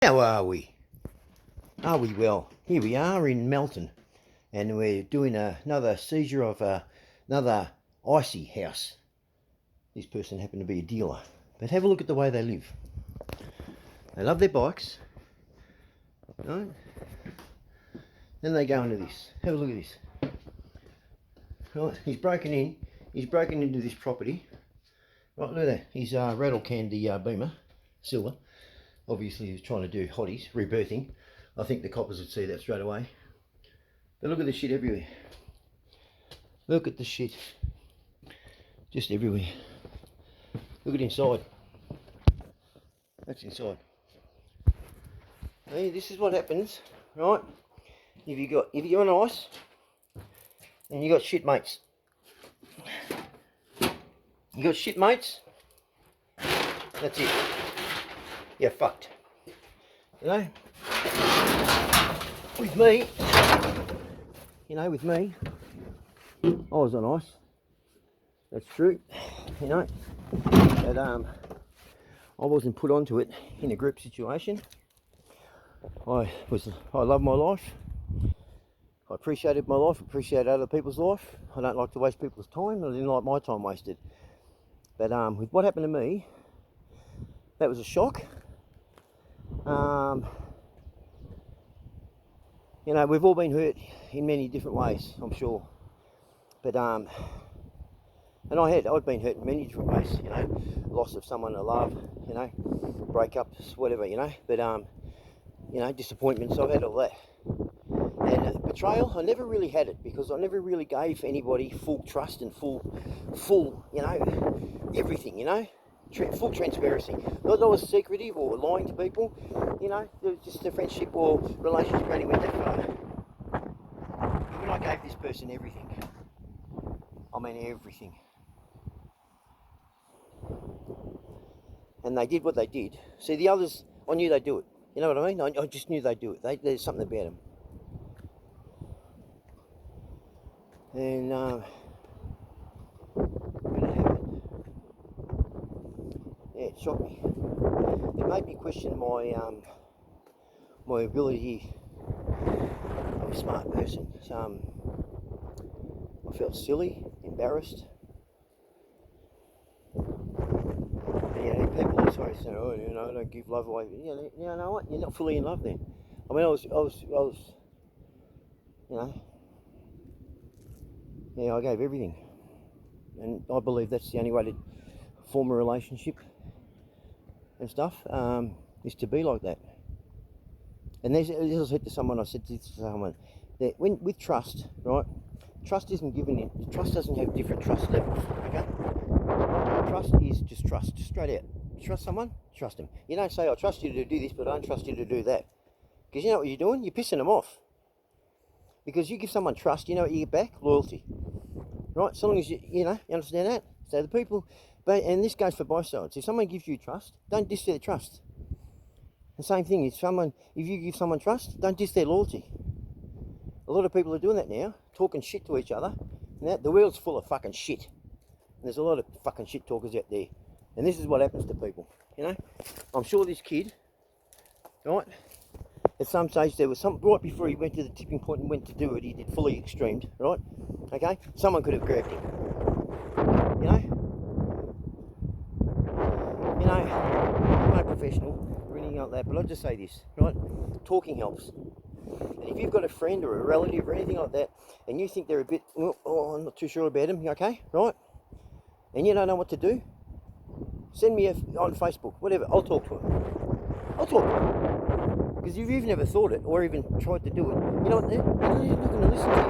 How are we? Are we well? Here we are in Melton, and we're doing another seizure of another icy house. This person happened to be a dealer, but have a look at the way they live. They love their bikes, right? Then they go into this. Have a look at this. Right, he's broken in. He's broken into this property. Right, look at that. He's rattle canned the Beamer, silver. Obviously, he was trying to do hotties, rebirthing. I think the coppers would see that straight away. But look at the shit everywhere. Look at the shit. Just everywhere. Look at inside. That's inside. Hey, this is what happens, right? If you're on ice and you got shit mates. You got shit mates, that's it. You're fucked. You know? With me, I was on ice. That's true. You know. But I wasn't put onto it in a group situation. I love my life. I appreciated my life, appreciate other people's life. I don't like to waste people's time. I didn't like my time wasted. But with what happened to me, that was a shock. You know, we've all been hurt in many different ways, I'm sure. But and I'd been hurt in many different ways, you know, loss of someone I love, you know, breakups, whatever, you know. But you know, disappointments, I've had all that. And betrayal, I never really had it because I never really gave anybody full trust and full, you know, everything, you know, full transparency. Not that I was secretive or lying to people, you know, it was just a friendship or relationship only went that far. But when I gave this person everything, I mean everything, and they did what they did. See, the others, I knew they'd do it. You know what I mean? I just knew they'd do it. There's something about them. And when it happened, yeah, it shocked me. It made me question my ability. I'm a smart person. So I felt silly, embarrassed. And, you know, people are sorry saying, "Oh, you know, don't give love away." You know what? You're not fully in love then. I mean, I was, you know. Yeah, I gave everything, and I believe that's the only way to form a relationship and stuff, is to be like that. And as I said to someone, that with trust, right? Trust isn't given in. Trust doesn't have different trust levels. Okay, trust is just trust, just straight out. Trust someone, trust them. You don't say, "I trust you to do this, but I don't trust you to do that," because you know what you're doing. You're pissing them off. Because you give someone trust, you know what you get back? Loyalty. Right? So long as you understand that. So the people, and this goes for both sides. If someone gives you trust, don't diss their trust. The same thing, if you give someone trust, don't diss their loyalty. A lot of people are doing that now, talking shit to each other. Now, the world's full of fucking shit. And there's a lot of fucking shit talkers out there. And this is what happens to people, you know? I'm sure this kid, right? At some stage there was something right before he went to the tipping point and went to do it, he did fully extremed, right? Okay? Someone could have grabbed him. You know? I'm no professional or anything like that, but I'll just say this, right? Talking helps. And if you've got a friend or a relative or anything like that, and you think they're a bit, I'm not too sure about them, okay? Right? And you don't know what to do, send me on Facebook, whatever, I'll talk to them. I'll talk to them. Because if you've never thought it or even tried to do it, you know what, they're not going to listen to you.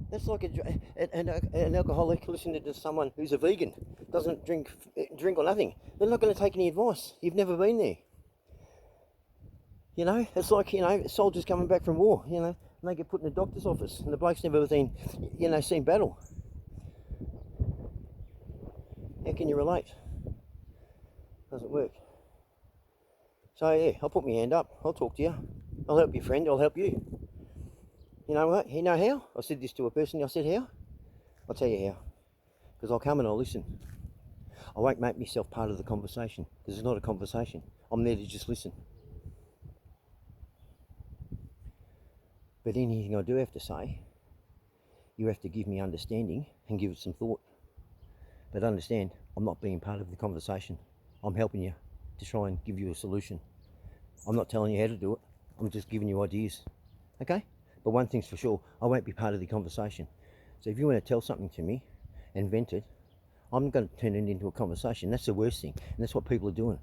That's like an alcoholic listening to someone who's a vegan, doesn't drink or nothing. They're not going to take any advice. You've never been there. You know, it's like, you know, soldiers coming back from war, you know, and they get put in the doctor's office and the bloke's never seen battle. How can you relate? Doesn't work. So yeah, I'll put my hand up. I'll talk to you. I'll help you, friend. I'll help you. You know what? You know how? I said this to a person. I said, how? I'll tell you how. Because I'll come and I'll listen. I won't make myself part of the conversation because it's not a conversation. I'm there to just listen. But anything I do have to say, you have to give me understanding and give it some thought. But understand, I'm not being part of the conversation. I'm helping you to try and give you a solution. I'm not telling you how to do it. I'm just giving you ideas. Okay? But one thing's for sure, I won't be part of the conversation. So if you want to tell something to me and vent it, I'm going to turn it into a conversation. That's the worst thing. And that's what people are doing.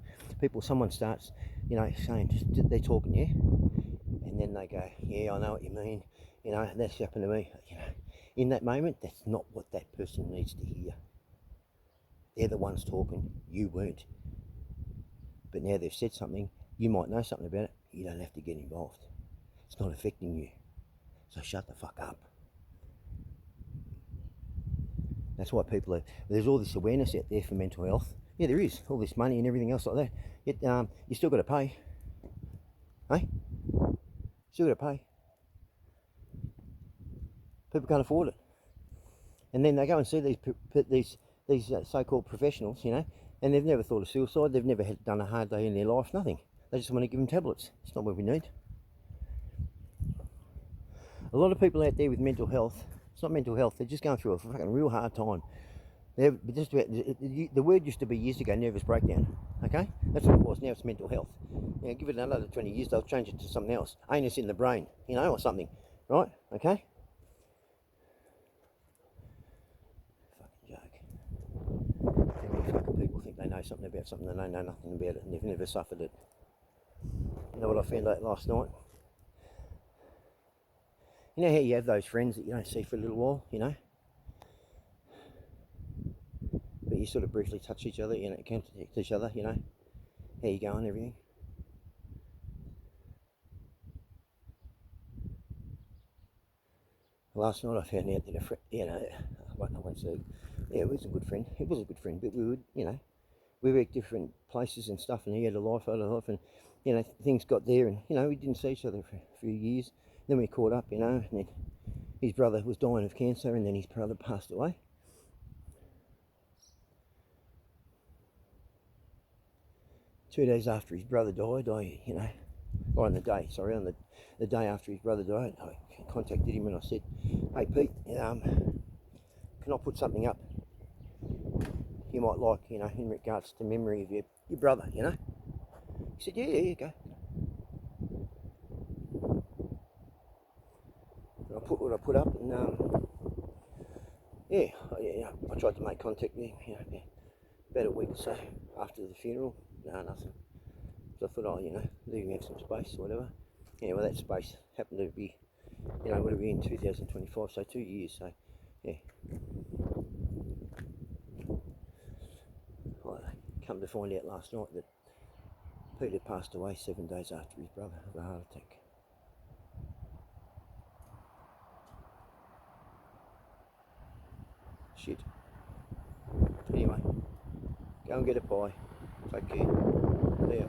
Someone starts, saying, they're talking, yeah? And then they go, yeah, I know what you mean. That's happened to me. In that moment, that's not what that person needs to hear. They're the ones talking. You weren't. But now they've said something. You might know something about it. You don't have to get involved. It's not affecting you. So shut the fuck up. That's why there's all this awareness out there for mental health. Yeah, there is. All this money and everything else like that. Yet, you still got to pay. Hey? Still got to pay. People can't afford it. And then they go and see these so-called professionals, and they've never thought of suicide. They've never done a hard day in their life, nothing. They just want to give them tablets. It's not what we need. A lot of people out there with mental health, it's not mental health, they're just going through a fucking real hard time. The word used to be years ago nervous breakdown, okay? That's what it was. Now it's mental health. Give it another 20 years, they'll change it to something else. Anus in the brain, or something, right? Okay? Fucking joke. How many fucking people think they know something about something and they know nothing about it and they've never suffered it? You know what I found out last night? You know how you have those friends that you don't see for a little while, but you sort of briefly touch each other, contact each other, how you going, everything. Last night I found out that a friend, I won't say, it was a good friend. It was a good friend, but we would, we were at different places and stuff, and he had a life, I had a life, and things got there, and we didn't see each other for a few years. Then we caught up, and then his brother was dying of cancer, and then his brother passed away. Two days after his brother died, or on the day after his brother died, I contacted him and I said, hey Pete, can I put something up you might like, in regards to memory of your brother, He said, yeah, go. And I put what I put up, and I tried to make contact with him, about a week or so after the funeral. No, nothing. So I thought, leave him have some space or whatever. Well, that space happened to be, would have been in 2025, so 2 years, so, yeah. Well, come to find out last night that Peter passed away 7 days after his brother of a heart attack. Shit. Anyway, go and get a pie. Take care. See ya.